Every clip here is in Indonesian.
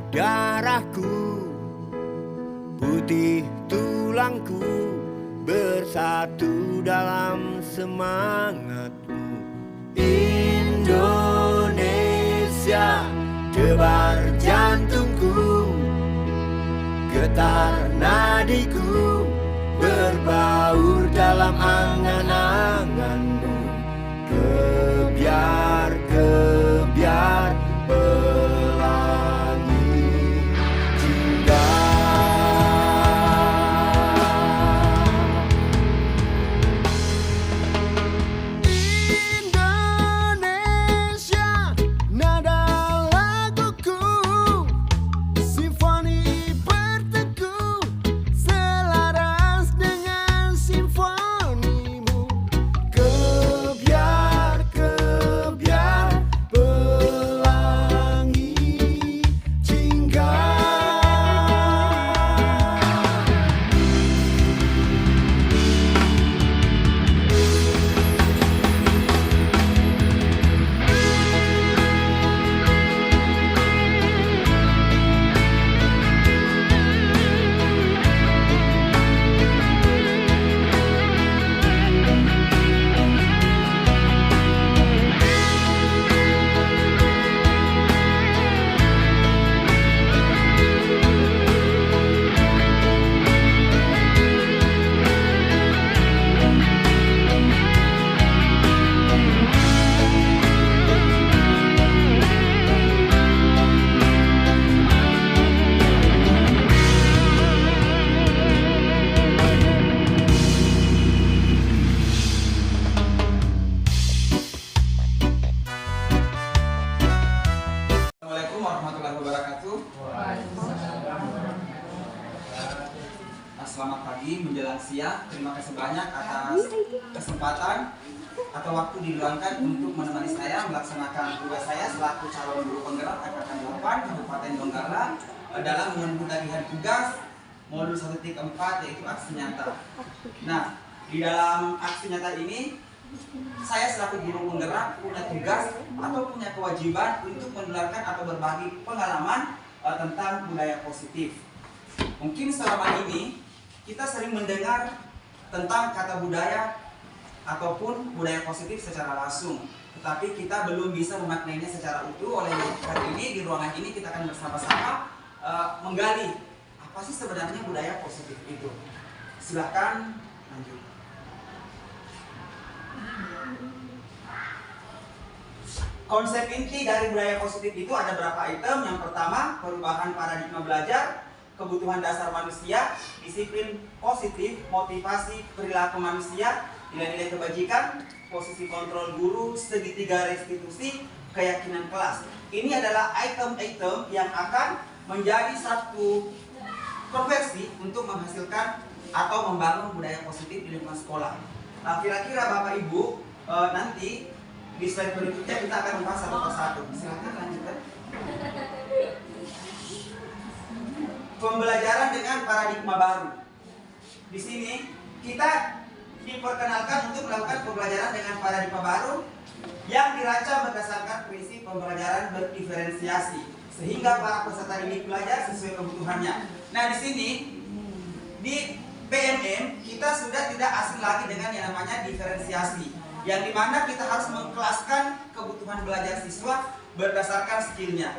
darahku, putih tulangku, bersatu dalam semangatmu. Indonesia, debar jantungku, getar nadiku, berbaur dalam angan-anganmu. Kebiar pelangi jingga. Indonesia, nada laguku, simfoni berteguh, selaras dengan simfonimu. Kebiar pelangi jingga. Assalamualaikum warahmatullahi wabarakatuh. Selamat pagi menjelang siang. Terima kasih banyak atas kesempatan atau waktu diluangkan untuk menemani saya melaksanakan tugas saya selaku calon guru penggerak Angkatan 8 Kabupaten Donggala dalam mengemban tugas modul 1.4 yaitu aksi nyata. Nah, di dalam aksi nyata ini saya selaku guru penggerak punya tugas atau punya kewajiban untuk menularkan atau berbagi pengalaman tentang budaya positif. Mungkin selama ini kita sering mendengar tentang kata budaya ataupun budaya positif secara langsung, tetapi kita belum bisa memaknainya secara utuh. Oleh hari ini di ruangan ini kita akan bersama-sama menggali apa sih sebenarnya budaya positif itu. Silakan lanjut. Konsep inti dari budaya positif itu ada berapa item. Yang pertama, perubahan paradigma belajar, kebutuhan dasar manusia, disiplin positif, motivasi perilaku manusia, nilai-nilai kebajikan, posisi kontrol guru, segitiga restitusi, keyakinan kelas. Ini adalah item-item yang akan menjadi satu konversi untuk menghasilkan atau membangun budaya positif di lingkungan sekolah. Nah, kira-kira Bapak Ibu nanti di slide berikutnya kita akan membahas satu persatu. Silakan lanjutkan. Pembelajaran dengan paradigma baru. Di sini kita diperkenalkan untuk melakukan pembelajaran dengan paradigma baru yang dirancang berdasarkan prinsip pembelajaran berdiferensiasi sehingga para peserta didik belajar sesuai kebutuhannya. Nah, di sini di PMM kita sudah tidak asing lagi dengan yang namanya diferensiasi, yang dimana kita harus mengkelaskan kebutuhan belajar siswa berdasarkan skillnya.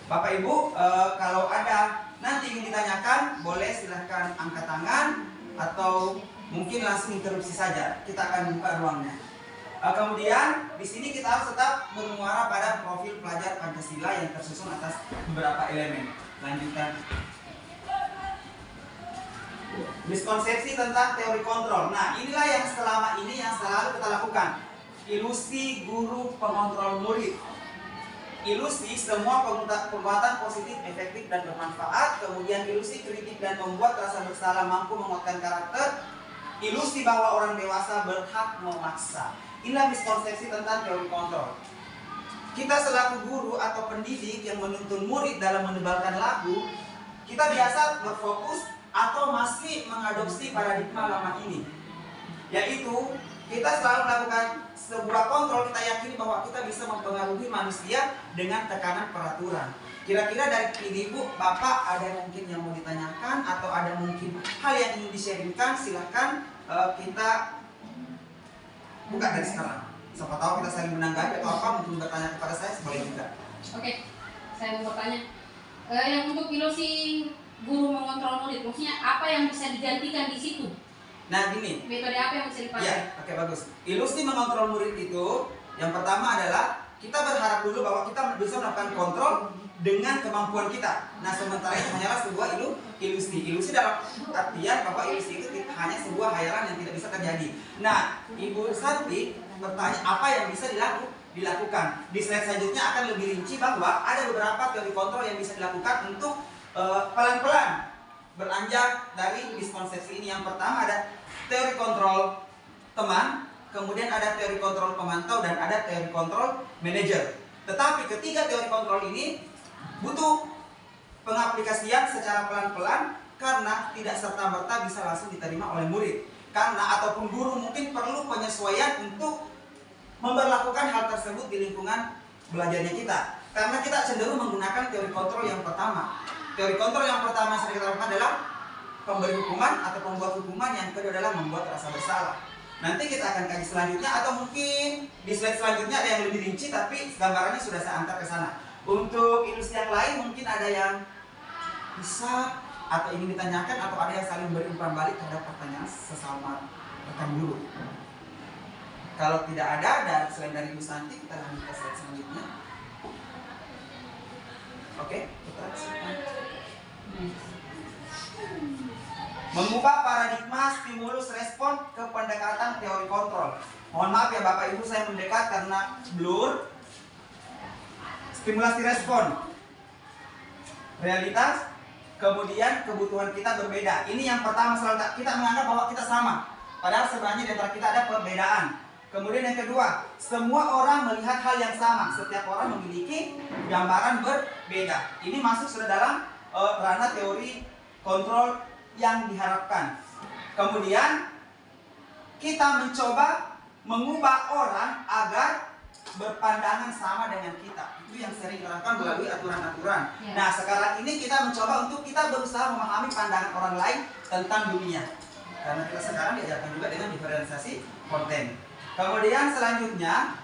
Bapak Ibu, kalau ada nanti ingin ditanyakan, boleh silahkan angkat tangan atau mungkin langsung interupsi saja. Kita akan buka ruangnya. Kemudian di sini kita harus tetap bermuara pada profil pelajar Pancasila yang tersusun atas beberapa elemen. Lanjutkan. Miskonsepsi tentang teori kontrol. Nah, inilah yang selama ini yang selalu kita lakukan. Ilusi guru pengontrol murid. Ilusi semua perbuatan positif, efektif, dan bermanfaat. Kemudian ilusi kritik dan membuat rasa bersalah mampu menguatkan karakter. Ilusi bahwa orang dewasa berhak memaksa. Inilah miskonsepsi tentang teori kontrol. Kita selaku guru atau pendidik yang menuntun murid dalam menebalkan lagu, kita biasa berfokus atau masih mengadopsi paradigma lama ini, yaitu kita selalu melakukan sebuah kontrol. Kita yakini bahwa kita bisa mempengaruhi manusia dengan tekanan peraturan. Kira-kira dari ibu, bapak ada mungkin yang mau ditanyakan atau ada mungkin hal yang ingin di-sharingkan, silahkan kita buka dari sekarang. Siapa tahu kita saling menanggapi atau apa, mungkin bertanya kepada saya boleh juga. Oke, saya mau bertanya. Yang untuk ilusi guru mengontrol murid, maksudnya apa yang bisa digantikan di situ? Nah gini, Metode apa yang bisa dipakai? ya, oke bagus. Ilusi mengontrol murid itu, yang pertama adalah kita berharap dulu bahwa kita bisa melakukan kontrol dengan kemampuan kita. Nah sementara itu hanyalah sebuah ilusi. Ilusi dalam artian bahwa ilusi itu hanya sebuah hayalan yang tidak bisa terjadi. Nah, Ibu Santi bertanya apa yang bisa dilakukan. Di slide selanjutnya akan lebih rinci bahwa ada beberapa teori kontrol yang bisa dilakukan untuk pelan-pelan beranjak dari miskonsepsi ini. Yang pertama ada teori kontrol teman, kemudian ada teori kontrol pemantau, dan ada teori kontrol manajer. Tetapi ketiga teori kontrol ini butuh pengaplikasian secara pelan-pelan karena tidak serta-merta bisa langsung diterima oleh murid. Karena ataupun guru mungkin perlu penyesuaian untuk memberlakukan hal tersebut di lingkungan belajarnya kita. Karena kita cenderung menggunakan teori kontrol yang pertama. Teori kontrol yang pertama yang sering kita lakukan adalah pemberi hukuman atau pembuat hukuman, yang kedua adalah membuat rasa bersalah. Nanti kita akan kaji selanjutnya atau mungkin di slide selanjutnya ada yang lebih rinci, tapi gambarannya sudah saya antar ke sana. Untuk ilusi yang lain mungkin ada yang bisa atau ingin ditanyakan atau ada yang saling beri umpan balik terhadap pertanyaan sesama rekan guru. Kalau tidak ada, dan selain dari Ibu Santi, kita lanjut ke slide selanjutnya. Oke, kita silakan. Mengubah paradigma stimulus respon ke pendekatan teori kontrol. Mohon maaf ya Bapak Ibu, saya mendekat karena blur. Stimulasi respon, realitas, kemudian kebutuhan kita berbeda. Ini yang pertama, selalu kita menganggap bahwa kita sama, padahal sebenarnya di antara kita ada perbedaan. Kemudian yang kedua, semua orang melihat hal yang sama. Setiap orang memiliki gambaran berbeda. Ini masuk sudah dalam ranah teori kontrol yang diharapkan. Kemudian kita mencoba mengubah orang agar berpandangan sama dengan kita. Itu yang sering dilakukan melalui aturan-aturan. Ya. Nah sekarang ini kita mencoba untuk kita berusaha memahami pandangan orang lain tentang dunia. Karena kita sekarang diajarkan juga dengan diferensiasi konten. Kemudian selanjutnya,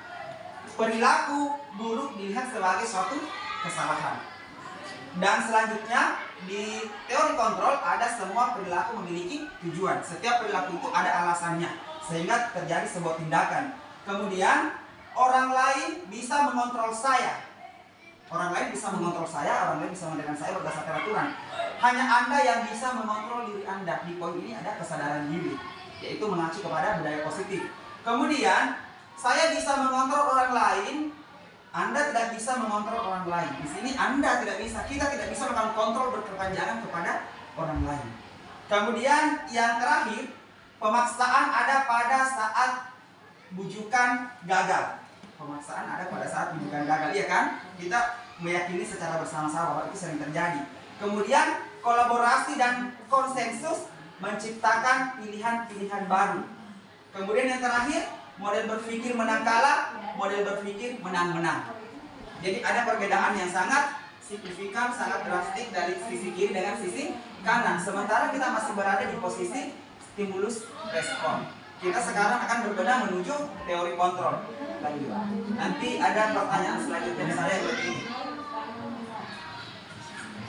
perilaku buruk dilihat sebagai suatu kesalahan. Dan selanjutnya di teori kontrol ada semua perilaku memiliki tujuan. Setiap perilaku itu ada alasannya sehingga terjadi sebuah tindakan. Kemudian orang lain bisa mengontrol saya. Orang lain bisa mengontrol saya, orang lain bisa mendengar saya berdasarkan aturan. Hanya Anda yang bisa mengontrol diri Anda. Di poin ini ada kesadaran diri, yaitu mengacu kepada budaya positif. Kemudian saya bisa mengontrol orang lain, Anda tidak bisa mengontrol orang lain. Di sini Anda tidak bisa, kita tidak bisa melakukan kontrol berkepanjangan kepada orang lain. Kemudian yang terakhir, pemaksaan ada pada saat bujukan gagal. Pemaksaan ada pada saat bujukan gagal, iya kan? Kita meyakini secara bersama-sama bahwa itu sering terjadi. Kemudian kolaborasi dan konsensus menciptakan pilihan-pilihan baru. Kemudian yang terakhir, model berpikir menang kalah, model berpikir menang-menang. Jadi ada perbedaan yang sangat signifikan, sangat drastik dari sisi kiri dengan sisi kanan. Sementara kita masih berada di posisi stimulus respon. Kita sekarang akan berbenah menuju teori kontrol. Lanjut. Nanti ada pertanyaan selanjutnya misalnya seperti ini.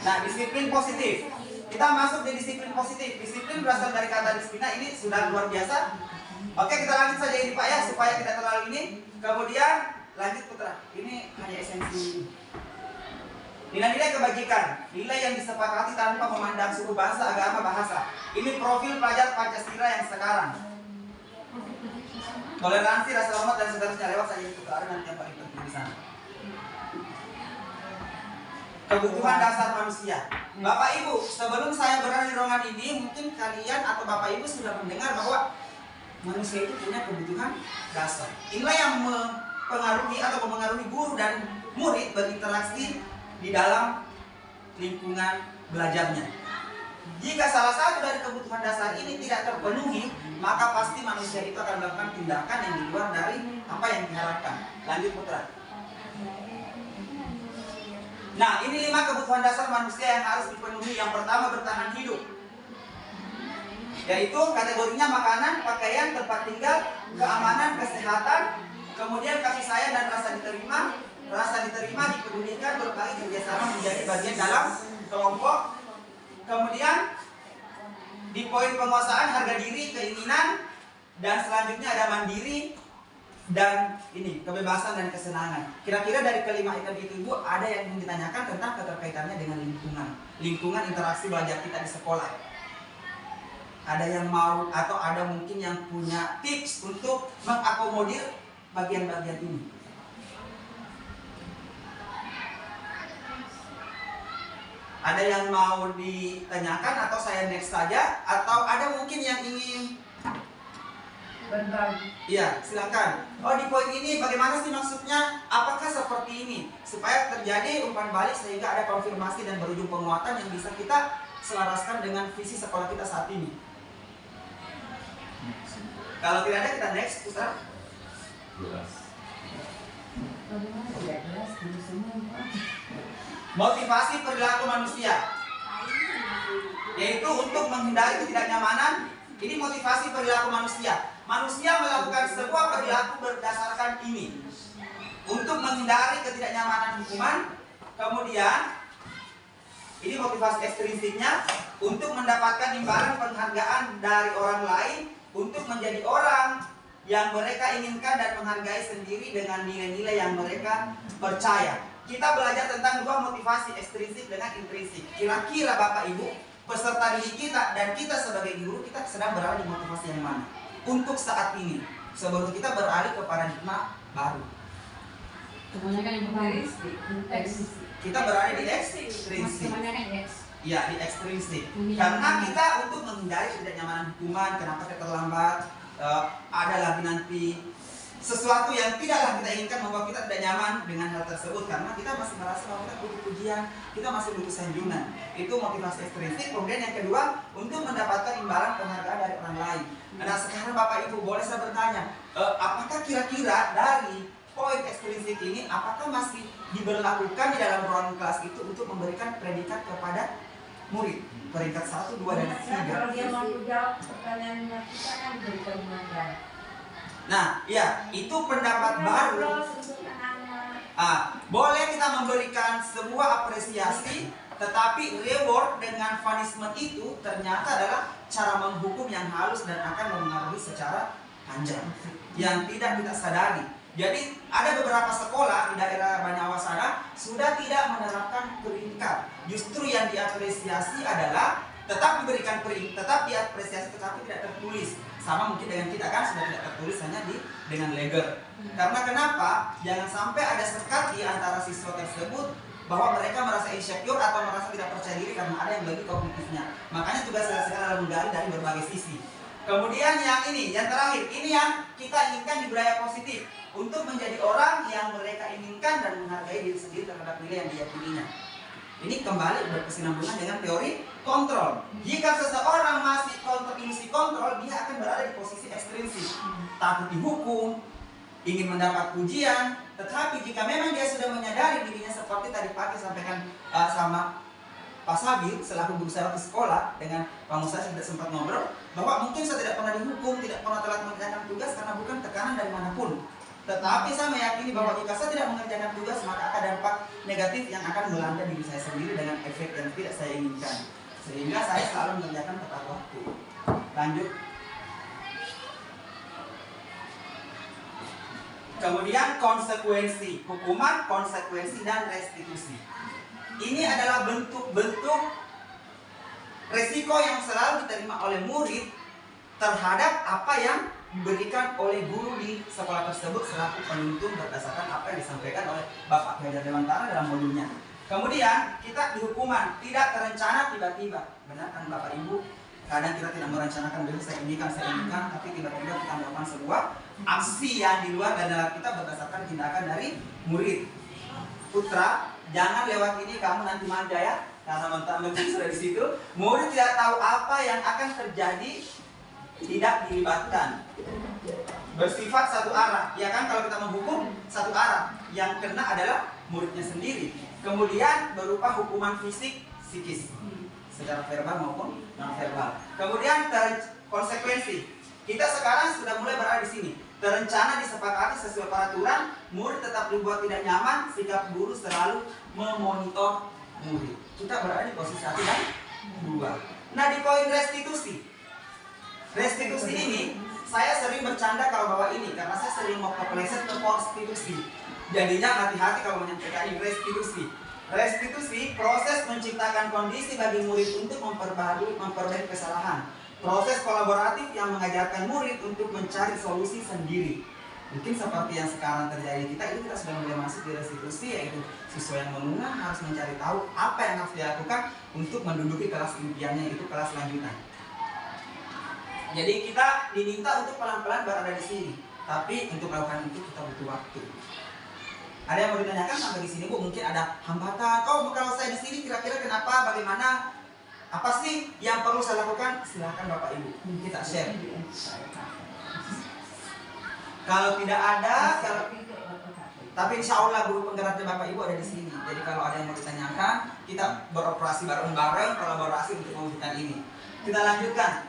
Nah, disiplin positif. Kita masuk di disiplin positif. Disiplin berasal dari kata disiplina, ini sudah luar biasa. Oke, kita lanjut saja ini Pak ya, supaya tidak terlalu ini. Kemudian lanjut Putra. Ini hanya esensi. Nilai-nilai kebajikan, nilai yang disepakati tanpa memandang suku, bangsa, agama, bahasa. Ini profil pelajar Pancasila yang sekarang. Toleransi, rasa hormat, dan seterusnya. Lewat saja itu ke arah nanti yang paling penting di sana. Kebutuhan dasar manusia. Bapak Ibu, sebelum saya berada di ruangan ini, mungkin kalian atau Bapak Ibu sudah mendengar bahwa manusia itu punya kebutuhan dasar. Inilah yang mempengaruhi atau memengaruhi guru dan murid berinteraksi di dalam lingkungan belajarnya. Jika salah satu dari kebutuhan dasar ini tidak terpenuhi, maka pasti manusia itu akan melakukan tindakan yang di luar dari apa yang diharapkan. Lanjut Putra. Nah, ini 5 kebutuhan dasar manusia yang harus dipenuhi. Yang pertama, bertahan hidup, yaitu kategorinya makanan, pakaian, tempat tinggal, keamanan, kesehatan, kemudian kasih sayang dan rasa diterima. Rasa diterima, dipedulikan, berbagi, kerjasama, menjadi bagian dalam kelompok. Kemudian di poin penguasaan, harga diri, keinginan, dan selanjutnya ada mandiri dan ini kebebasan dan kesenangan. Kira-kira dari kelima item itu Ibu, ada yang ingin ditanyakan tentang keterkaitannya dengan lingkungan interaksi belajar kita di sekolah. Ada yang mau atau ada mungkin yang punya tips untuk mengakomodir bagian-bagian ini? Ada yang mau ditanyakan atau saya next saja, atau ada mungkin yang ingin berbagi? Iya, silakan. Oh, di poin ini bagaimana sih maksudnya? Apakah seperti ini? Supaya terjadi umpan balik sehingga ada konfirmasi dan berujung penguatan yang bisa kita selaraskan dengan visi sekolah kita saat ini. Kalau tidak ada, kita next, Putra. Bagaimana tidak jelas dulu semua? Motivasi perilaku manusia, yaitu untuk menghindari ketidaknyamanan. Ini motivasi perilaku manusia. Manusia melakukan sebuah perilaku berdasarkan ini untuk menghindari ketidaknyamanan hukuman. Kemudian ini motivasi ekstrinsiknya untuk mendapatkan imbalan penghargaan dari orang lain, untuk menjadi orang yang mereka inginkan dan menghargai sendiri dengan nilai-nilai yang mereka percaya. Kita belajar tentang dua motivasi, ekstrinsik dengan intrinsik. Kira-kira Bapak Ibu, peserta didik kita dan kita sebagai guru, kita sedang berada di motivasi yang mana? Untuk saat ini, sebelum kita beralih ke paradigma baru. Kebanyakan yang berbaris Kita berada di ekstrinsik. kebanyakan X. Ya, di ekstrinsik. Karena kita untuk menghindari ketidaknyamanan hukuman, kenapa kita terlambat, ada lagi nanti sesuatu yang tidaklah kita inginkan membuat kita tidak nyaman dengan hal tersebut, karena kita masih merasa bahwa kita butuh pujian, kita masih butuh sanjungan. Itu motivasi ekstrinsik. Kemudian yang kedua, untuk mendapatkan imbalan penghargaan dari orang lain. Nah, sekarang Bapak Ibu, boleh saya bertanya, apakah kira-kira dari poin ekstrinsik ini, apakah masih diberlakukan di dalam ruangan kelas itu untuk memberikan predikat kepada murid? Peringkat 1, 2, dan 3. Kalau dia mau jawab pertanyaannya kita kan diberikan mandat. Nah, ya, itu pendapat baru. Boleh kita memberikan sebuah apresiasi, tetapi reward dengan punishment itu ternyata adalah cara menghukum yang halus dan akan mempengaruhi secara panjang yang tidak kita sadari. Jadi ada beberapa sekolah di daerah Banyawa sana sudah tidak menerapkan peringkat. Justru yang diapresiasi adalah tetap diberikan peringkat, tetap diapresiasi tetapi tidak tertulis. Sama mungkin dengan kita kan sudah tidak tertulis, hanya dengan leger. Karena kenapa? Jangan sampai ada sekat di antara siswa tersebut bahwa mereka merasa insecure atau merasa tidak percaya diri karena ada yang bagi kognitifnya. Makanya tugas saya adalah menggali dari berbagai sisi. Kemudian yang ini, yang terakhir, ini yang kita inginkan di budaya positif, untuk menjadi orang yang mereka inginkan dan menghargai diri sendiri terhadap nilai yang diyakininya. Ini kembali berkesinambungan dengan teori kontrol. Jika seseorang masih ilusi kontrol, dia akan berada di posisi ekstrinsik, takut dihukum, ingin mendapat pujian. Tetapi jika memang dia sudah menyadari dirinya, seperti tadi pagi sampaikan sama Pak Sabil selaku guru saya di sekolah dengan Pak Musa, saya tidak sempat ngobrol bahwa mungkin saya tidak pernah dihukum, tidak pernah telat mengerjakan tugas karena bukan tekanan dari manapun. Tetapi saya meyakini bahwa jika saya tidak mengerjakan tugas, maka ada dampak negatif yang akan melanda diri saya sendiri dengan efek yang tidak saya inginkan. Sehingga saya selalu mengerjakan tepat waktu. Lanjut. Kemudian konsekuensi, hukuman, konsekuensi, dan restitusi. Ini adalah bentuk-bentuk resiko yang selalu diterima oleh murid terhadap apa yang diberikan oleh guru di sekolah tersebut selaku penuntun berdasarkan apa yang disampaikan oleh Bapak Haidar Dewantara dalam modulnya. Kemudian kita di hukuman tidak terencana tiba-tiba. Benar kan Bapak Ibu? Kadang kita tidak merencanakan dulu saya inginkan, tapi tiba-tiba kita melakukan sebuah aksi yang di luar dan dalam kita berdasarkan tindakan dari murid. Putra, jangan lewat ini kamu nanti manja ya, karena mentang-mentang sudah di situ. Murid tidak tahu apa yang akan terjadi, tidak dilibatkan. Bersifat satu arah, ya kan? Kalau kita menghukum satu arah, yang kena adalah muridnya sendiri. Kemudian berupa hukuman fisik, psikis, secara verbal maupun non verbal. Kemudian konsekuensi. Kita sekarang sudah mulai berada di sini. Terencana disepakati sesuai peraturan, murid tetap dibuat tidak nyaman, sikap guru selalu memonitor murid. Kita berada di posisi 1 dan 2. Nah, di poin restitusi. Restitusi ini saya sering bercanda kalau bawa ini karena saya sering mau kepleset ke prostitusi. Jadinya hati-hati kalau menyampaikan restitusi. Restitusi proses menciptakan kondisi bagi murid untuk memperbaiki kesalahan. Proses kolaboratif yang mengajarkan murid untuk mencari solusi sendiri. Mungkin seperti yang sekarang terjadi kita, itu kita sudah mulai masuk di restitusi, yaitu siswa yang menengah harus mencari tahu apa yang harus dilakukan untuk menduduki kelas impiannya, itu kelas lanjutan. Jadi kita diminta untuk pelan-pelan berada di sini, tapi untuk melakukan itu kita butuh waktu. Ada yang mau ditanyakan sampai di sini, Bu? Mungkin ada hambatan. Oh, kalau saya di sini kira-kira kenapa, bagaimana? Apa sih yang perlu saya lakukan? Silahkan Bapak Ibu, kita share. Kalau tidak ada, tapi insya Allah guru penggeraknya Bapak Ibu ada di sini. Jadi kalau ada yang mau ditanyakan, kita beroperasi bareng-bareng, kolaborasi untuk mewujudkan ini. Kita lanjutkan.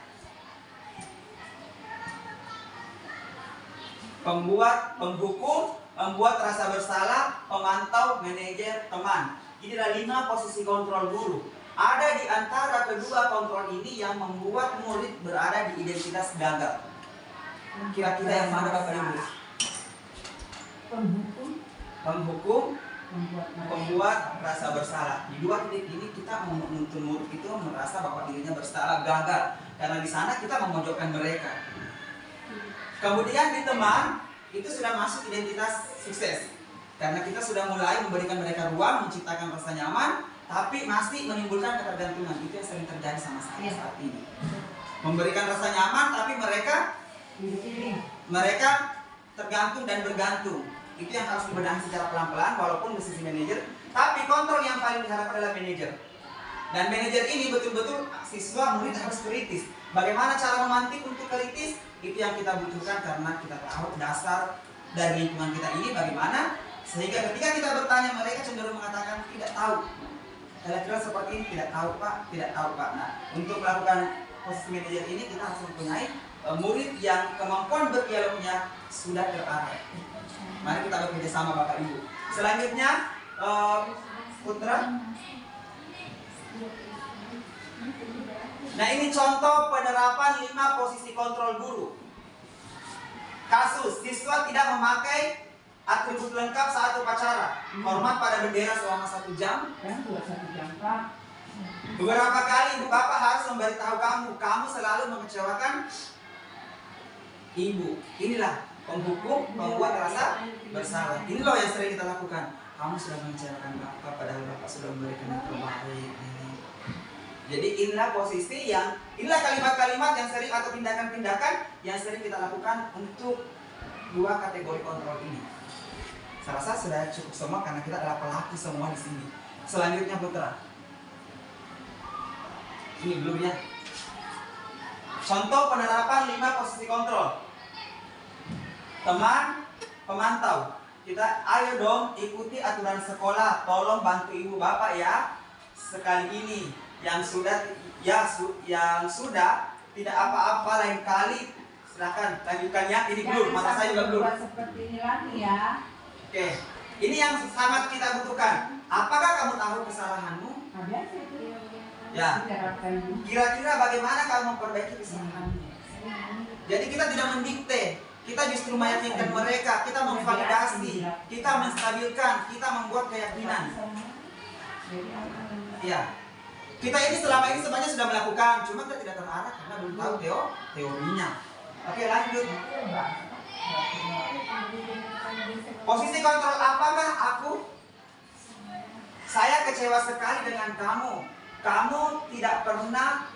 Pembuat, penghukum, membuat rasa bersalah, pemantau, manajer, teman. Inilah 5 posisi kontrol guru. Ada di antara kedua kontrol ini yang membuat murid berada di identitas gagal. Kira-kira yang mana Bapak Ibu? Penghukum, membuat rasa bersalah. Di 2 titik ini kita menuntut murid itu merasa bahwa dirinya bersalah, gagal. Karena di sana kita memojokkan mereka. Kemudian di teman, itu sudah masuk identitas sukses. Karena kita sudah mulai memberikan mereka ruang, menciptakan rasa nyaman, tapi masih menimbulkan ketergantungan. Itu yang sering terjadi sama saya saat ini. Memberikan rasa nyaman, tapi mereka tergantung dan bergantung. Itu yang harus dibenahi secara pelan-pelan, walaupun di sisi manajer. Tapi kontrol yang paling diharapkan adalah manajer. Dan manajer ini betul-betul siswa murid harus kritis. Bagaimana cara memantik untuk kritis? Itu yang kita butuhkan karena kita tahu dasar dari lingkungan kita ini bagaimana. Sehingga ketika kita bertanya, mereka cenderung mengatakan tidak tahu. Kira-kira seperti ini, tidak tahu Pak, tidak tahu Pak. Nah, untuk melakukan posisi manajer ini kita harus mempunyai murid yang kemampuan berdialognya sudah terarah. Mari kita bekerja sama Bapak Ibu. Selanjutnya, Putra. Nah, ini contoh penerapan 5 posisi kontrol guru. Kasus, siswa tidak memakai atribut lengkap saat upacara. Hormat pada bendera selama 1 jam. Beberapa kali ibu bapak harus memberitahu kamu selalu mengecewakan ibu. Inilah penghukum, membuat rasa bersalah. Ini loh yang sering kita lakukan. Kamu sudah mengecewakan bapak, padahal bapak sudah memberikan yang terbaik. Jadi inilah posisi inilah kalimat-kalimat yang sering atau tindakan-tindakan yang sering kita lakukan untuk 2 kategori kontrol ini. Saya rasa sudah cukup semua karena kita adalah pelaku semua di sini. Selanjutnya Putra. Ini belum ya. Contoh penerapan 5 posisi kontrol. Teman, pemantau. Kita ayo dong ikuti aturan sekolah. Tolong bantu ibu bapak ya. Sekali ini yang sudah tidak apa-apa, lain kali silakan lanjutkan ya. Ini belum, mata saya juga belum. Seperti ini lagi ya. Oke, ini yang sangat kita butuhkan. Apakah kamu tahu kesalahanmu? Ya. Kira-kira bagaimana kamu memperbaiki kesalahanmu? Jadi kita tidak mendikte, kita justru meyakinkan mereka, kita memvalidasi, kita menstabilkan, kita membuat keyakinan. Ya. Kita ini selama ini sebenarnya sudah melakukan, cuma kita tidak terarah karena belum tahu teorinya. Oke, lanjut. Posisi kontrol apakah aku? Saya kecewa sekali dengan kamu. Kamu tidak pernah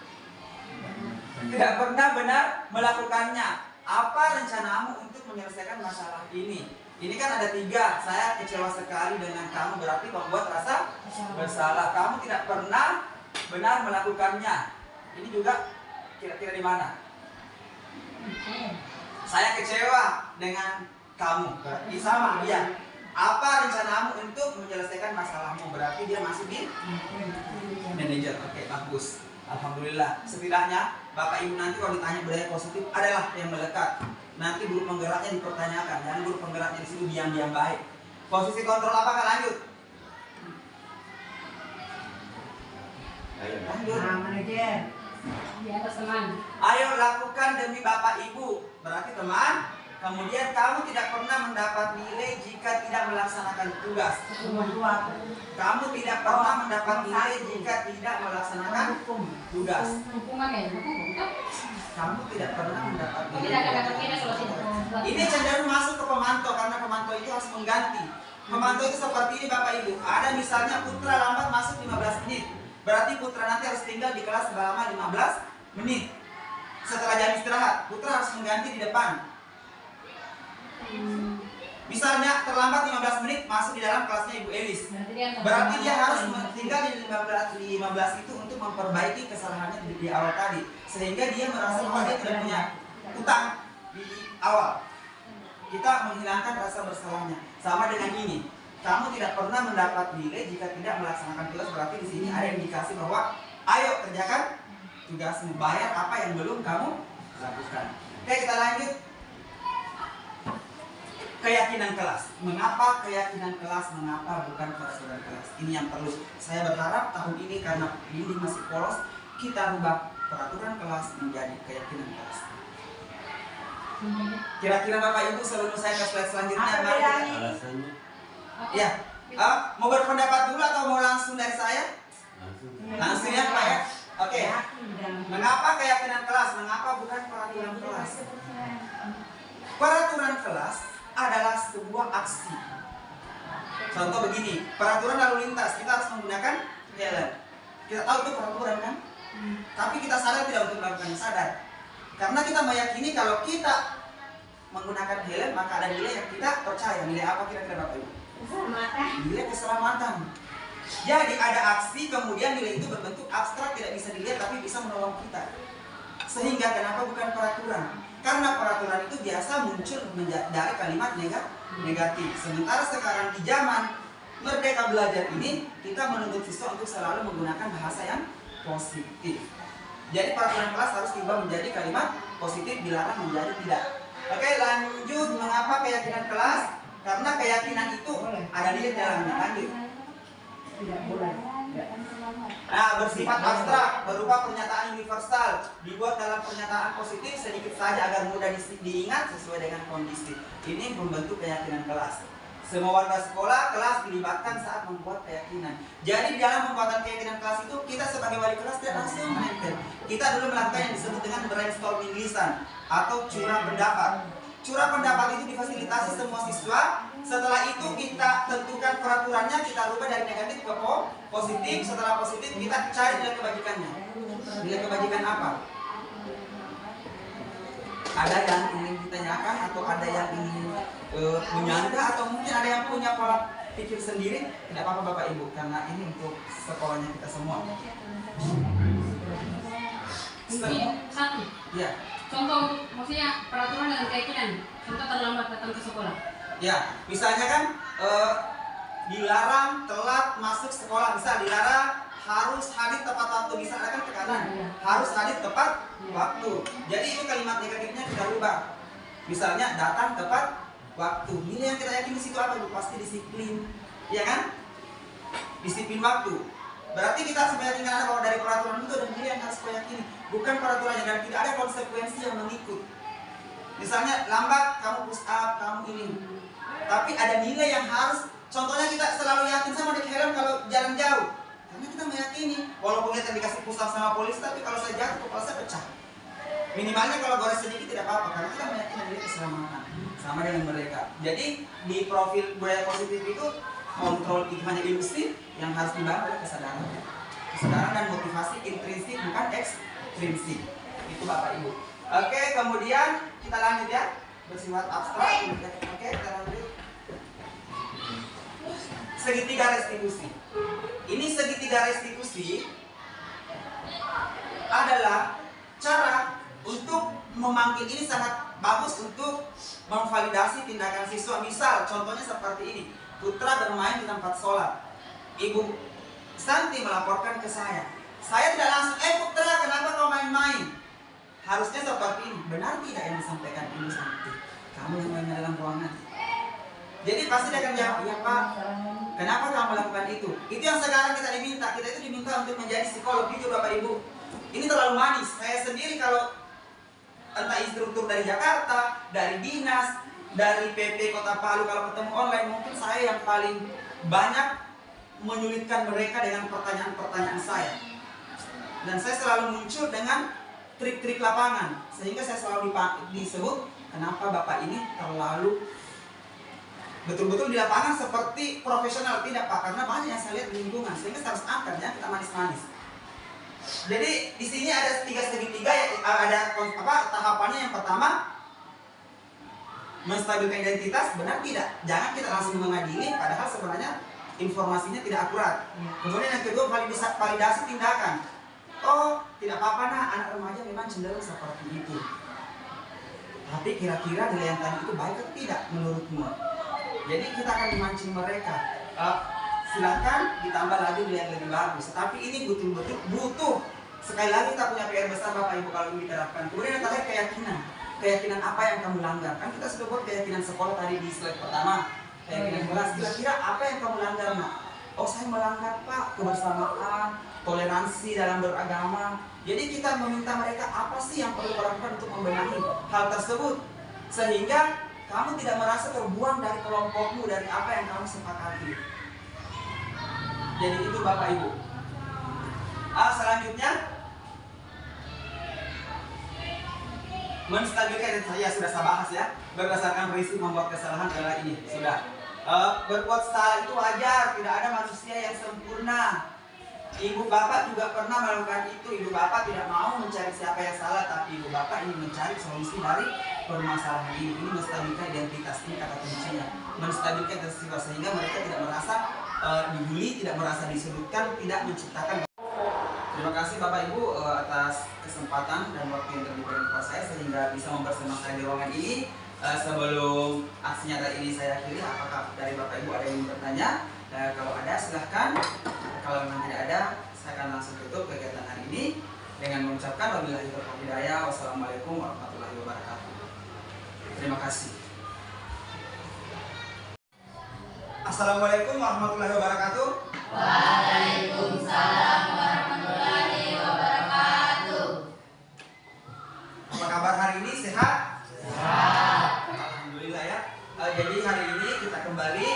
benar melakukannya. Apa rencanamu untuk menyelesaikan masalah ini? Ini kan ada 3. Saya kecewa sekali dengan kamu, berarti membuat rasa bersalah. Kamu tidak pernah benar melakukannya. Ini juga kira-kira di mana? Saya kecewa dengan kamu. Berarti sama, iya. Apa rencanamu untuk menyelesaikan masalahmu? Berarti dia masuk di manajer. Oke, bagus. Alhamdulillah. Setidaknya Bapak Ibu nanti kalau ditanya budaya positif adalah yang melekat. Nanti guru penggeraknya dipertanyakan. Jangan guru penggeraknya di situ diam-diam baik. Posisi kontrol apakah lanjut? Lanjut. Nah, manajer. Di atas teman. Ayo lakukan demi Bapak Ibu. Berarti teman. Kemudian kamu tidak pernah mendapat nilai jika tidak melaksanakan tugas. Kamu tidak pernah mendapat nilai jika tidak melaksanakan tugas. Hukuman ya? Hukum. Kamu tidak pernah mendapat nilai. Tidak akan dapat nilai kalau tidak. Ini cenderung masuk ke pemantau karena pemantau itu harus mengganti. Pemantau itu seperti ini Bapak Ibu. Ada misalnya putra lambat masuk 15 menit. Berarti putra nanti harus tinggal di kelas selama 15 menit. Setelah jam istirahat, putra harus mengganti di depan. Misalnya terlambat 15 menit masuk di dalam kelasnya Ibu Elis. Berarti dia harus tinggal di 15 itu untuk memperbaiki kesalahannya di awal tadi. Sehingga dia merasa bahwa dia tidak punya utang di awal. Kita menghilangkan rasa bersalahnya. Sama dengan ini. Kamu tidak pernah mendapat nilai jika tidak melaksanakan tugas. Berarti di sini ada indikasi bahwa ayo kerjakan tugasmu, bayar apa yang belum kamu lakukan. Oke, kita lanjut. Keyakinan kelas. Mengapa keyakinan kelas? Mengapa bukan peraturan kelas? Ini yang perlu. Saya berharap tahun ini karena dinding masih polos, kita rubah peraturan kelas menjadi keyakinan kelas. Kira-kira Bapak Ibu sebelum saya ke slide selanjutnya, mari kita. Alasannya Ya, mau berpendapat dulu atau mau langsung dari saya? Langsung ya Pak ya. Oke. Mengapa keyakinan kelas? Mengapa bukan peraturan kelas? Peraturan kelas adalah sebuah aksi. Contoh begini, peraturan lalu lintas kita harus menggunakan helm. Kita tahu itu peraturan kan? Tapi kita sadar tidak untuk melakukannya, sadar. Karena kita meyakini kalau kita menggunakan helm maka ada nilai yang kita percaya. Nilai apa kira-kira Bapak Ibu? Nilai keselamatan. Jadi ada aksi, kemudian nilai itu berbentuk abstrak, tidak bisa dilihat tapi bisa menolong kita. Sehingga kenapa bukan peraturan? Karena peraturan itu biasa muncul dari kalimat negatif. Sementara sekarang di zaman merdeka belajar ini, kita menuntut siswa untuk selalu menggunakan bahasa yang positif. Jadi peraturan kelas harus diubah menjadi kalimat positif, dilarang menjadi tidak. Oke, lanjut. Mengapa keyakinan kelas? Karena keyakinan itu ada nilai dalamnya. Lanjut. Tidak boleh. Nah, bersifat abstrak, berupa pernyataan universal, dibuat dalam pernyataan positif sedikit saja agar mudah diingat sesuai dengan kondisi. Ini membentuk keyakinan kelas. Semua warga sekolah, kelas dilibatkan saat membuat keyakinan. Jadi di dalam pembuatan keyakinan kelas itu, kita sebagai wali kelas tidak langsung menempel. Kita dulu melakukan yang disebut dengan brainstorming lisan atau curah pendapat. Curah pendapat itu difasilitasi semua siswa. Setelah itu kita tentukan peraturannya, kita rubah dari negatif ke positif. Setelah positif kita cari nilai kebajikannya. Nilai kebajikan apa? Ada yang ingin ditanyakan atau ada yang ingin menyangka atau mungkin ada yang punya pola pikir sendiri? Tidak apa-apa Bapak Ibu, karena ini untuk sekolahnya kita semua. Satu. Ya. Contoh, maksudnya peraturan dan keyakinan. Contoh terlambat datang ke sekolah. Ya, misalnya kan dilarang telat masuk sekolah, misal dilarang harus hadir tepat waktu, bisa ada kan tekanan harus hadir tepat waktu. Jadi itu kalimat negatifnya kita rubah. Misalnya datang tepat waktu. Nilai yang kita yakin di situ apa? Pasti disiplin, ya kan? Disiplin waktu. Berarti kita sebenarnya tinggal ada bahwa dari peraturan itu ada nilai yang harus kita yakini, bukan peraturannya, dan tidak ada konsekuensi yang mengikut. Misalnya lambat kamu push up, kamu ini. Tapi ada nilai yang harus, contohnya kita selalu yakin sama naik helm kalau jalan jauh. Karena kita meyakini, walaupun kita dikasih push up sama polisi, tapi kalau saya jatuh, kepala saya pecah. Minimalnya kalau gores sedikit tidak apa-apa, karena kita meyakini nilai keselamatan. Sama dengan mereka. Jadi di profil budaya positif itu, kontrol itu hanya ilusi yang harus dibangun oleh kesadaran. Kesadaran dan motivasi intrinsik, bukan ekstrinsik. Itu Bapak Ibu. Oke, kemudian kita lanjut ya. Bersifat abstrak. Oke, kita lanjut. Segitiga restitusi. Ini segitiga restitusi adalah cara untuk memanggil ini sangat bagus untuk memvalidasi tindakan siswa. Misal contohnya seperti ini, Putra bermain di tempat sholat, Ibu Santi melaporkan ke saya tidak langsung, Putra kenapa kau main-main? Harusnya seperti ini. Benar tidak yang disampaikan Ibu Santi? Kamu yang main dalam ruangan. Jadi pasti dia akan jawab, iya Pak, kenapa kamu melakukan itu? Itu yang sekarang kita diminta. Kita itu diminta untuk menjadi psikolog gitu Bapak Ibu. Ini terlalu manis. Saya sendiri kalau entah instruktur dari Jakarta, dari dinas, dari PP Kota Palu, kalau ketemu online mungkin saya yang paling banyak menyulitkan mereka dengan pertanyaan-pertanyaan saya. Dan saya selalu muncul dengan trik-trik lapangan, sehingga saya selalu disebut kenapa Bapak ini terlalu betul-betul di lapangan seperti profesional. Tidak Pak, karena banyak yang saya lihat di lingkungan, sehingga saya harus angkat ya, kita manis-manis. Jadi di sini ada tiga segitiga ya, ada tahapannya. Yang pertama, menstabilkan identitas, benar tidak? Jangan kita langsung mengadili padahal sebenarnya informasinya tidak akurat. Kemudian yang kedua, validasi tindakan. Oh, tidak apa-apa nah, anak remaja memang cenderung seperti itu. Tapi kira-kira nilai yang tadi itu baik atau tidak menurutmu? Jadi kita akan memancing mereka. Silakan ditambah lagi nilai yang lebih bagus. Tapi ini betul-betul butuh. Sekali lagi kita punya PR besar Bapak Ibu kalau ini diterapkan. Kemudian yang terakhir keyakinan. Keyakinan apa yang kamu langgar? Kan kita sudah buat keyakinan sekolah tadi di slide pertama. Keyakinan kelas. Kira-kira apa yang kamu langgar nak? Oh, saya melanggar Pak kebersamaan, toleransi dalam beragama. Jadi kita meminta mereka apa sih yang perlu dilakukan untuk membenahi hal tersebut, sehingga kamu tidak merasa terbuang dari kelompokmu, dari apa yang kamu sepakati. Jadi itu Bapak Ibu. Selanjutnya, menstabilkan, saya sudah bahas ya. Berdasarkan prinsip membuat kesalahan adalah ini sudah. Berbuat salah itu wajar, tidak ada manusia yang sempurna. Ibu bapak juga pernah melakukan itu. Ibu bapak tidak mau mencari siapa yang salah, tapi ibu bapak ingin mencari solusi dari permasalahan ini. Ini menstabilkan identitas, ini kata kuncinya. Menstabilkan identitas sehingga mereka tidak merasa dibully, tidak merasa disudutkan, tidak menciptakan. Terima kasih Bapak Ibu atas kesempatan dan waktu yang diberikan kepada saya sehingga bisa mempersembahkan saya di ruangan ini. Sebelum aksi nyata ini saya akhiri, apakah dari Bapak Ibu ada yang ingin bertanya? Kalau ada silahkan. Kalau memang tidak ada, saya akan langsung tutup kegiatan hari ini dengan mengucapkan wabillahi taufiq hidayah. Wassalamualaikum warahmatullahi wabarakatuh. Terima kasih. Assalamualaikum warahmatullahi wabarakatuh. Waalaikumsalam warahmatullahi wabarakatuh. Apa kabar hari ini? Sehat? Sehat. Alhamdulillah ya. Jadi hari ini kita kembali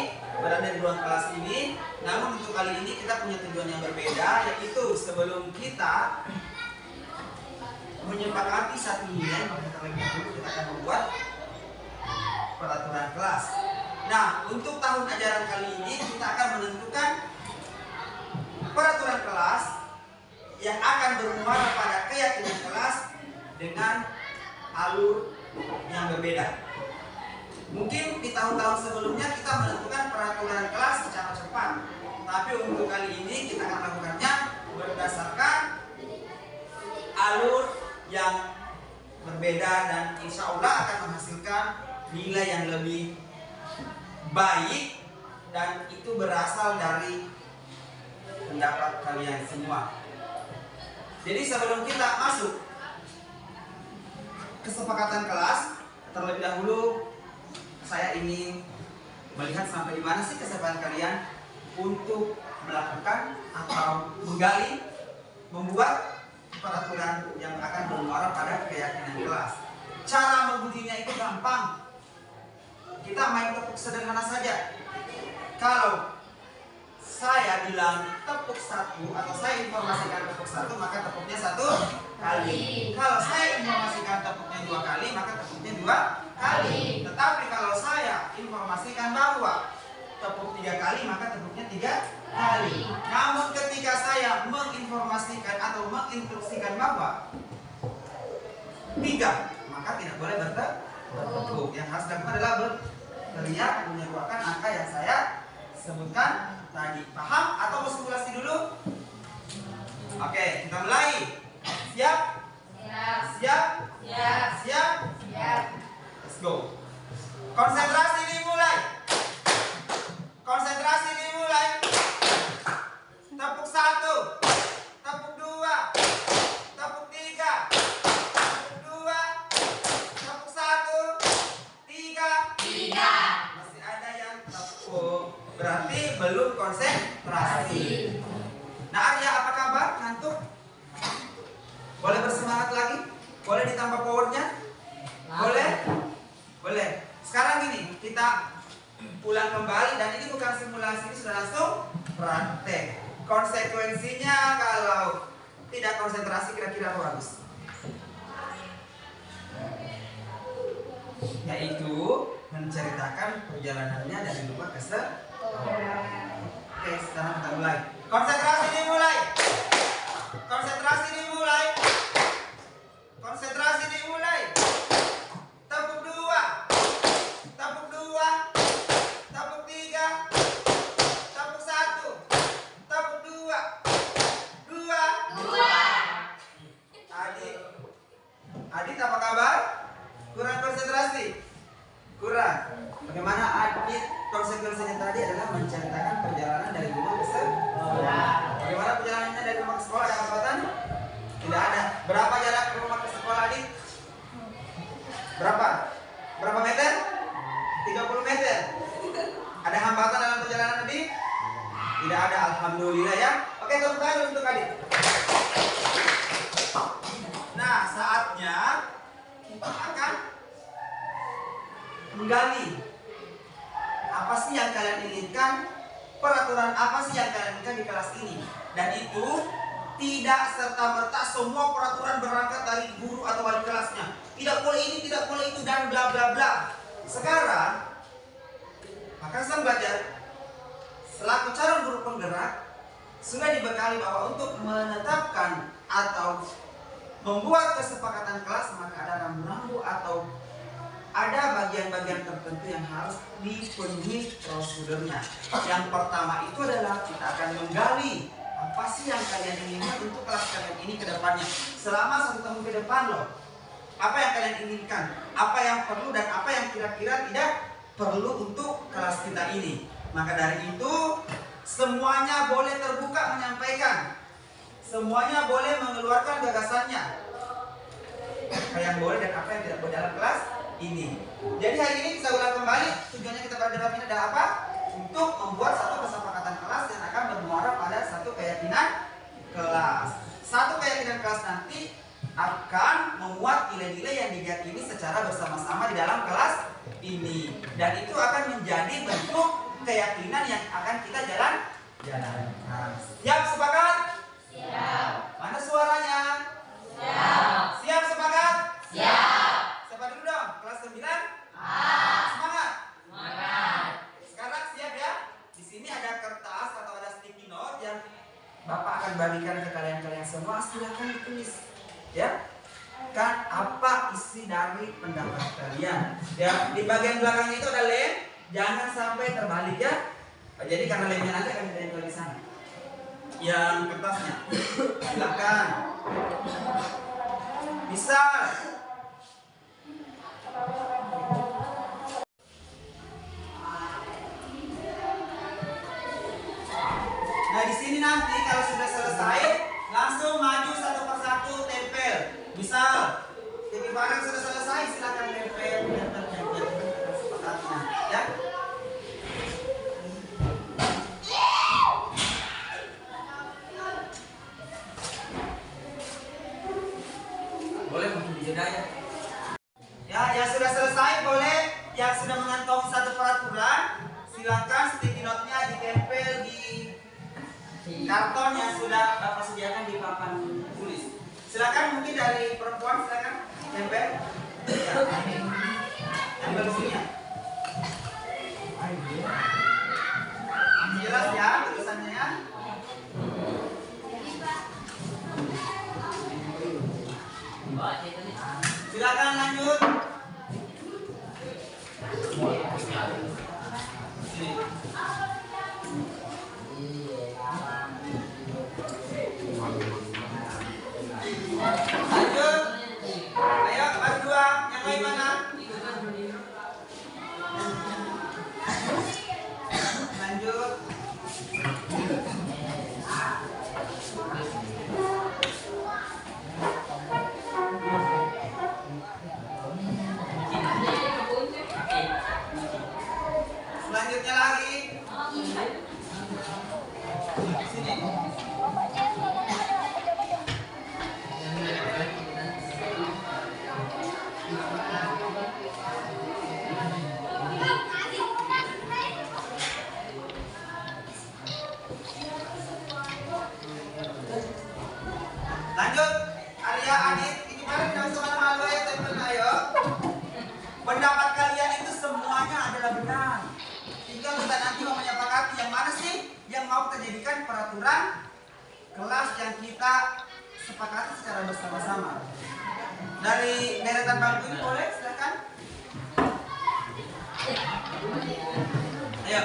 berada di ruang kelas ini. Namun untuk kali ini kita punya tujuan yang berbeda, yaitu sebelum kita menyepakati satu nilai, maka terlebih dahulu kita akan membuat peraturan kelas. Nah, untuk tahun ajaran kali ini kita akan menentukan peraturan kelas yang akan bermuara pada keyakinan kelas dengan alur yang berbeda. Mungkin di tahun-tahun sebelumnya kita menentukan peraturan kelas secara cepat, tapi untuk kali ini kita akan melakukannya berdasarkan alur yang berbeda dan insya Allah akan menghasilkan nilai yang lebih baik, dan itu berasal dari pendapat kalian semua. Jadi sebelum kita masuk kesepakatan kelas, terlebih dahulu saya ingin melihat sampai di mana sih kesepakatan kalian untuk melakukan atau menggali, membuat peraturan yang akan bermuara pada keyakinan kelas. Cara mengujinya itu gampang. Kita main tepuk sederhana saja. Kalau saya bilang tepuk satu atau saya informasikan tepuk satu, maka tepuknya satu kali. Kalau saya informasikan tepuknya dua kali, maka tepuknya dua kali. Tetapi kalau saya informasikan bahwa tepuk tiga kali, maka tepuknya tiga kali. Namun ketika saya menginformasikan atau menginstruksikan bahwa tiga, maka tidak boleh bertepuk. Yang harus dilakukan adalah berteriak menyeruakan angka yang saya sebutkan tadi. Paham atau mau simulasi dulu? Oke, kita mulai. Siap? Siap. Siap? Siap. Siap. Konsentrasi dimulai. Konsentrasi dimulai. Tepuk 1, tepuk 2, tepuk 3, tepuk 2, tepuk 1, 3. Masih ada yang tepuk. Berarti belum konsentrasi. Nah, Arya, apa kabar? Ngantuk? Boleh bersemangat lagi? Boleh ditambah powernya? Boleh? Boleh. Sekarang gini, kita ulang kembali dan ini bukan simulasi, ini sudah langsung praktek. Konsekuensinya kalau tidak konsentrasi kira-kira apa bagus? Yaitu menceritakan perjalanannya dari rumah ke sekolah. Oke, sekarang kita mulai. Konsentrasi dimulai. Konsentrasi dimulai. Konsentrasi dimulai. Tepuk 2. Tepuk 2. Tepuk 3. Tepuk 1. Tepuk 2. 2. Adit apa kabar? Kurang konsentrasi? Kurang. Bagaimana Adit? Konsekuensinya tadi adalah menceritakan perjalanan dari rumah ke sekolah. Bagaimana perjalanannya dari rumah ke sekolah? Ada hambatan? Tidak ada. Berapa jarak ke rumah ke sekolah, Adit? Berapa? Berapa meter? 30 meter. Ada hambatan dalam perjalanan Adit? Tidak ada, alhamdulillah ya. Oke, tepuk tangan untuk Adit. Nah, saatnya kita akan menggali apa sih yang kalian inginkan, peraturan apa sih yang kalian inginkan di kelas ini. Dan itu tidak serta-merta semua peraturan berangkat dari guru atau wali kelasnya. Tidak boleh ini, tidak boleh itu, dan bla bla bla. Sekarang maka sang belajar selaku calon guru penggerak sudah dibekali bahwa untuk menetapkan atau membuat kesepakatan kelas maka ada rambu-rambu atau ada bagian-bagian tertentu yang harus dipenuhi prosedurnya. Yang pertama itu adalah kita akan menggali apa sih yang kalian inginkan untuk kelas kalian ini ke depannya. Selama 1 tahun ke depan loh. Apa yang kalian inginkan, apa yang perlu dan apa yang kira-kira tidak perlu untuk kelas kita ini. Maka dari itu semuanya boleh terbuka menyampaikan. Semuanya boleh mengeluarkan gagasannya. Apa yang boleh dan apa yang tidak boleh dalam kelas ini. Jadi hari ini kita ulang kembali. Tujuannya kita pada dalam ini adalah apa? Untuk membuat satu kesepakatan kelas yang akan bermuara pada satu keyakinan kelas. Satu keyakinan kelas nanti akan memuat nilai-nilai yang diyakini secara bersama-sama di dalam kelas ini. Dan itu akan menjadi bentuk keyakinan yang akan kita jalankan. Siap, sepakat? Siap. Mana suaranya? Siap. Siap, sepakat? Siap. Siapa dulu dong? Kelas 9? Semangat? Semangat. Sekarang siap ya? Di sini ada kertas atau ada sticky note yang Bapak akan bagikan ke kalian-kalian semua. Silakan ditulis. Ya? Kan apa isi dari pendapat kalian? Ya, di bagian belakangnya itu ada lem. Jangan sampai terbalik ya. Jadi karena lemnya nanti akan ditempel di sana. Yang kertasnya. Silakan. Bisa. Nah, di sini nanti kalau sudah selesai, langsung maju satu persatu tempel. Misal, TV barang sudah selesai, silakan tempel sepakatnya, ya. Boleh mungkin dijeda ya. Ya, yang sudah selesai boleh, yang sudah mengantongi satu peraturan, silakan sticky note-nya ditempel di karton yang sudah Bapak sediakan di papan tulis. Silakan mungkin dari perempuan silakan tempel. Ya. Tempel di sini ya. Jelas ya tulisannya ya. Silakan lanjut. Sini. Lanjut. Ayo, kelas 2. Yang lain mana? pendapat kalian itu semuanya adalah benar. Tinggal kita nanti mau menyepakati yang mana sih yang mau kita jadikan peraturan kelas yang kita sepakati secara bersama-sama. Dari deretan bangku ini boleh, silakan. Ayo.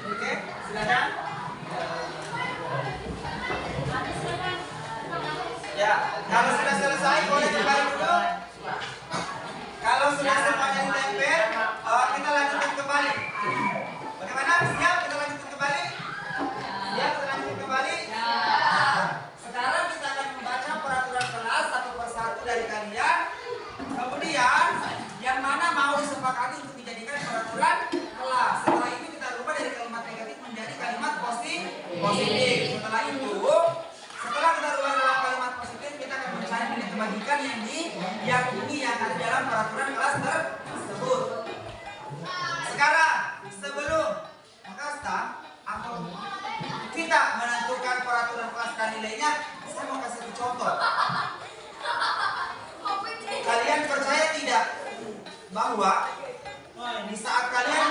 Oke, silakan. Ya, kalau sudah selesai boleh kembali dulu. Kalau sudah semuanya ditempel, kita lanjutkan kembali. Bagaimana? Siap? Kita lanjutkan kembali. Siap? Kita lanjutkan kembali. Sekarang kita akan membaca peraturan kelas satu persatu dari kalian. Kemudian yang mana mau disepakati untuk dijadikan peraturan kelas. Setelah itu kita rubah dari kalimat negatif menjadi kalimat positif. Setelah itu, setelah kita rubah dalam kalimat positif, kita akan mencari nilai kebajikan yang diyakini yang ada dalam peraturan kelas tersebut. Sekarang sebelum Makasta atau kita menentukan peraturan kelas dan nilainya, saya mau kasih satu contoh. Kalian percaya tidak bahwa di saat kalian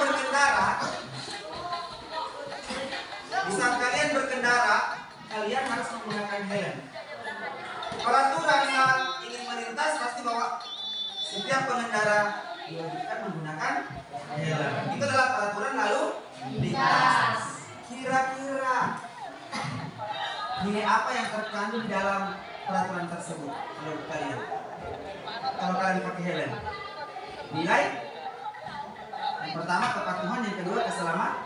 berkendara, kalian harus menggunakan helm. Peraturan saat ingin melintas pasti bahwa setiap pengendara diwajibkan menggunakan helm. Itu adalah peraturan lalu lintas. Kira-kira nilai apa yang terkandung di dalam peraturan tersebut menurut kalian? Kalau kalian pakai helm, nilai yang pertama kepatuhan, yang kedua keselamatan.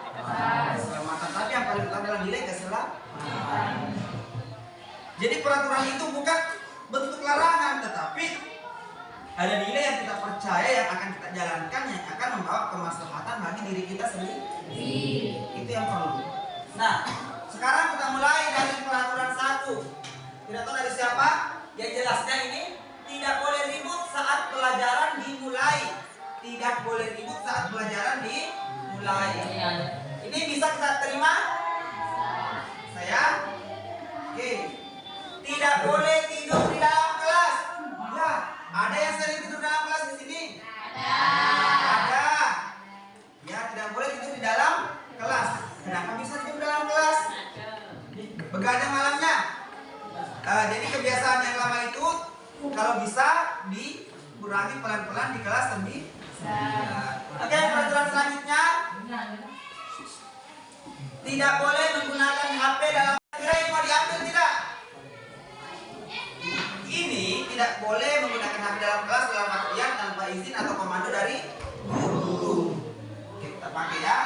Tapi yang paling utama adalah nilai keselamatan. Jadi peraturan itu bukan bentuk larangan, tetapi ada nilai yang kita percaya yang akan kita jalankan, yang akan membawa kemaslahatan bagi diri kita sendiri. Itu yang perlu. Nah, sekarang kita mulai dari peraturan 1. Tidak tahu dari siapa? Yang jelasnya ini tidak boleh ribut saat pelajaran dimulai. Tidak boleh ribut saat pelajaran dimulai. Ini bisa kita terima? Saya? Oke. Tidak boleh tidur di dalam kelas. Ya, ada yang sering tidur dalam kelas di sini? Ada. Ya, tidak boleh tidur di dalam kelas. Kenapa bisa tidur di dalam kelas? Begadang malamnya. Jadi kebiasaan yang lama itu kalau bisa dikurangi pelan-pelan di kelas sendiri. Oke, peraturan selanjutnya. Tidak boleh menggunakan HP dalam kira yang mau diambil tidak? Ini tidak boleh menggunakan HP dalam kelas dalam artian tanpa izin atau komando dari guru. Oke, kita pakai ya.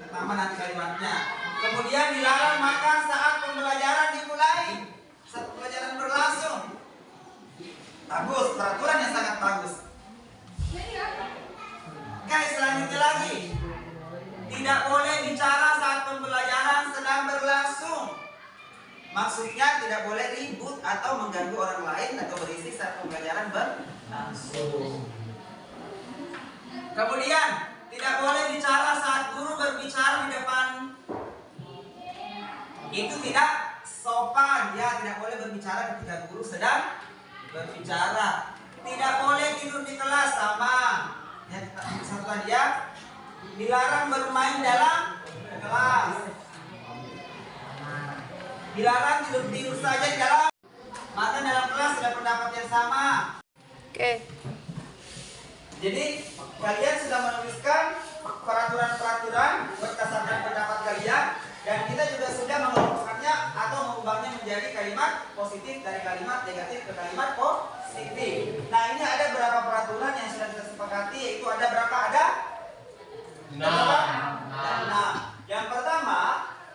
Pertama nanti kalimatnya. Kemudian dilarang makan saat pembelajaran dimulai. Saat pembelajaran berlangsung. Bagus, peraturan yang sangat bagus. Guys, selanjutnya lagi. Tidak boleh bicara saat pembelajaran sedang berlangsung. Maksudnya tidak boleh ribut atau mengganggu orang lain atau berisik saat pembelajaran berlangsung. Kemudian, tidak boleh bicara saat guru berbicara di depan. Itu tidak sopan, ya. Tidak boleh berbicara ketika guru sedang berbicara. Tidak boleh tidur di kelas, sama. Ya, satu tadi ya. Dilarang bermain dalam kelas. Dilarang tidur saja di dalam. Maka dalam kelas ada pendapat yang sama. Oke. Jadi kalian sudah menuliskan peraturan-peraturan berdasarkan pendapat kalian, dan kita juga sudah mengelompokkannya atau mengubahnya menjadi kalimat positif dari kalimat negatif ke kalimat positif. Nah, ini ada berapa peraturan yang sudah kita sepakati, yaitu ada berapa? Ada 6. Yang pertama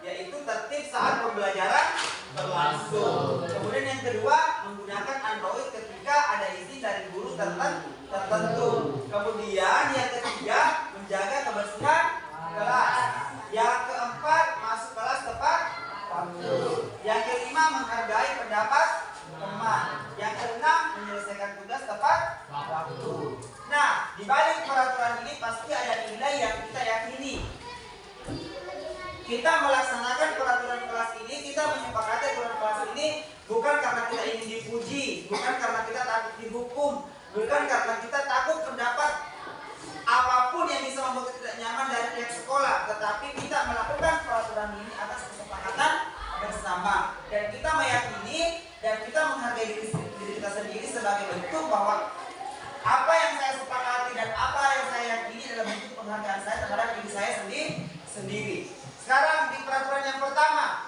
yaitu tertib saat pembelajaran berlangsung. Kemudian yang kedua, menggunakan Android ketika ada izin dari guru tertentu. Kemudian yang ketiga, mengerjakan tugas tepat waktu. Nah, di balik peraturan ini pasti ada nilai yang kita yakini. Kita melaksanakan peraturan kelas ini, kita menyepakati peraturan kelas ini bukan karena kita ingin dipuji, bukan karena kita takut dihukum, bukan karena kita takut mendapat apapun yang bisa membuat kita tidak nyaman dari pihak sekolah, tetapi kita melakukan peraturan ini atas kesepakatan bersama, dan kita meyakini dan kita menghargai diri kita sendiri sebagai bentuk bahwa apa yang saya sepakati dan apa yang saya yakini adalah bentuk penghargaan saya terhadap diri saya sendiri. Sekarang di peraturan yang pertama,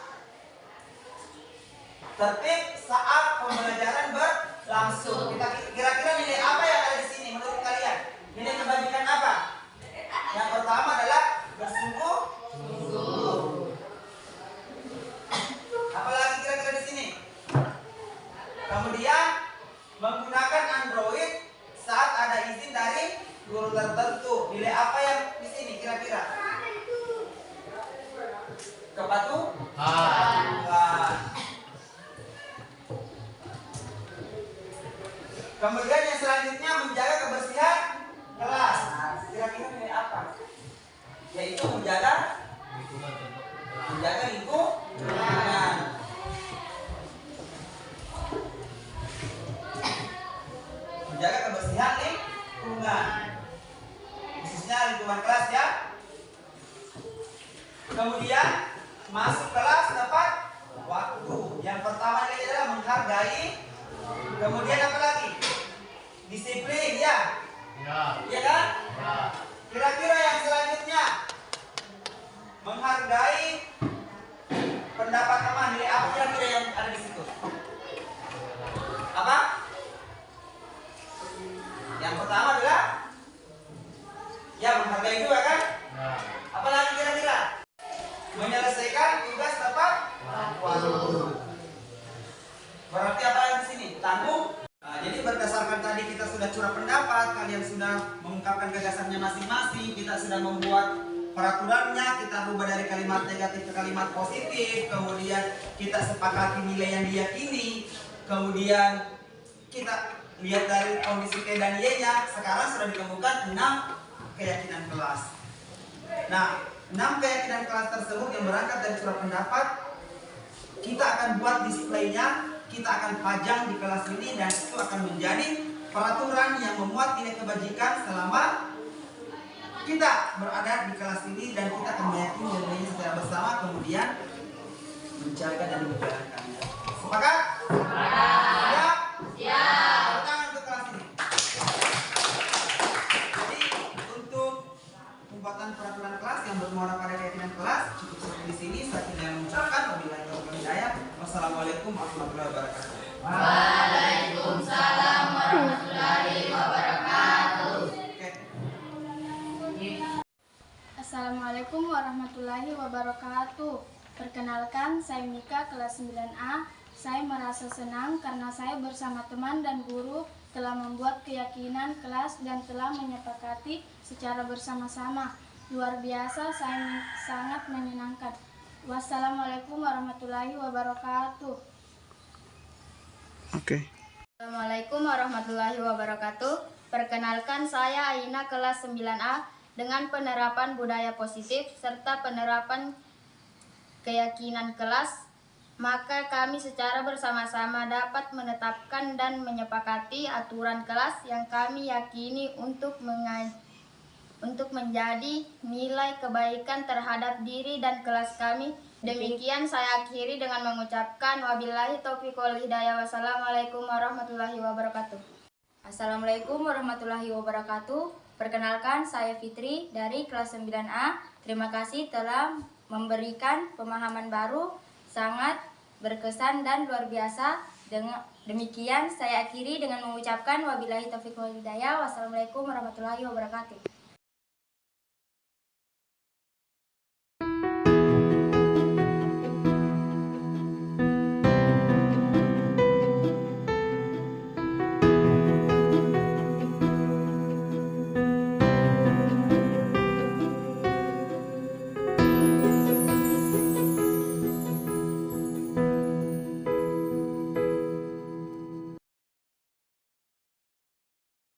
tertib saat pembelajaran berlangsung. Kita kira-kira nilai apa yang ada di sini menurut kalian? Nilai kebajikan apa? Yang pertama adalah bersungguh-sungguh. Apalagi kira-kira di sini? Kemudian menggunakan Android saat ada izin dari guru tertentu. Nilai apa yang di sini kira-kira? Kepatuhan. Kemudian yang selanjutnya menjaga kebersihan kelas. Kira-kira nilai apa? Yaitu menjaga lingkungan. Menjaga kebersihan lingkungan, khususnya lingkungan kelas ya. Kemudian masuk kelas tepat waktu. Yang pertama ini adalah menghargai. Kemudian apa lagi? Disiplin ya. Iya kan? Kira-kira yang selanjutnya menghargai pendapat teman. Nilai apa kira-kira yang ada di situ? Apa? Yang pertama adalah ya menghargai juga kan? Apalagi kira-kira? Menyelesaikan tugas tepat waktu. Berarti apa yang di sini? Tanggung. Jadi berdasarkan tadi kita sudah curah pendapat, kalian sudah mengungkapkan gagasannya masing-masing, kita sudah membuat peraturannya, kita rubah dari kalimat negatif ke kalimat positif, kemudian kita sepakati nilai yang diyakini, kemudian kita lihat dari kondisi T dan Y-nya. Sekarang sudah ditemukan 6 keyakinan kelas. Nah, 6 keyakinan kelas tersebut yang berangkat dari curah pendapat, kita akan buat displaynya, kita akan pajang di kelas ini, dan itu akan menjadi peraturan yang memuat nilai kebajikan selama kita berada di kelas ini, dan kita akan meyakini nilainya secara bersama, kemudian menjaga dan menjalankannya. Sepakat? Siap? Siap. Tepuk tangan untuk kelas ini. Jadi untuk pembuatan peraturan kelas yang bermuara pada keyakinan kelas cukup sampai di sini. Saya tidak mengucapkan wabillahi taufiq wal hidayah. Wassalamualaikum warahmatullahi wabarakatuh. Waalaikumsalam warahmatullahi wabarakatuh. Assalamualaikum warahmatullahi wabarakatuh. Perkenalkan, saya Mika, kelas 9A. Saya merasa senang karena saya bersama teman dan guru telah membuat keyakinan kelas dan telah menyepakati secara bersama-sama. Luar biasa, saya sangat menyenangkan. Wassalamualaikum warahmatullahi wabarakatuh. Assalamualaikum warahmatullahi wabarakatuh. Perkenalkan, saya Aina, kelas 9A. Dengan penerapan budaya positif serta penerapan keyakinan kelas, maka kami secara bersama-sama dapat menetapkan dan menyepakati aturan kelas yang kami yakini untuk menjadi nilai kebaikan terhadap diri dan kelas kami. Demikian saya akhiri dengan mengucapkan wabillahi taufiq wal hidayah. Wassalamualaikum warahmatullahi wabarakatuh. Assalamualaikum warahmatullahi wabarakatuh. Perkenalkan, saya Fitri dari kelas 9A. Terima kasih telah memberikan pemahaman baru, sangat berkesan dan luar biasa. Demikian saya akhiri dengan mengucapkan wabillahi taufiq wal hidayah. Wassalamualaikum warahmatullahi wabarakatuh.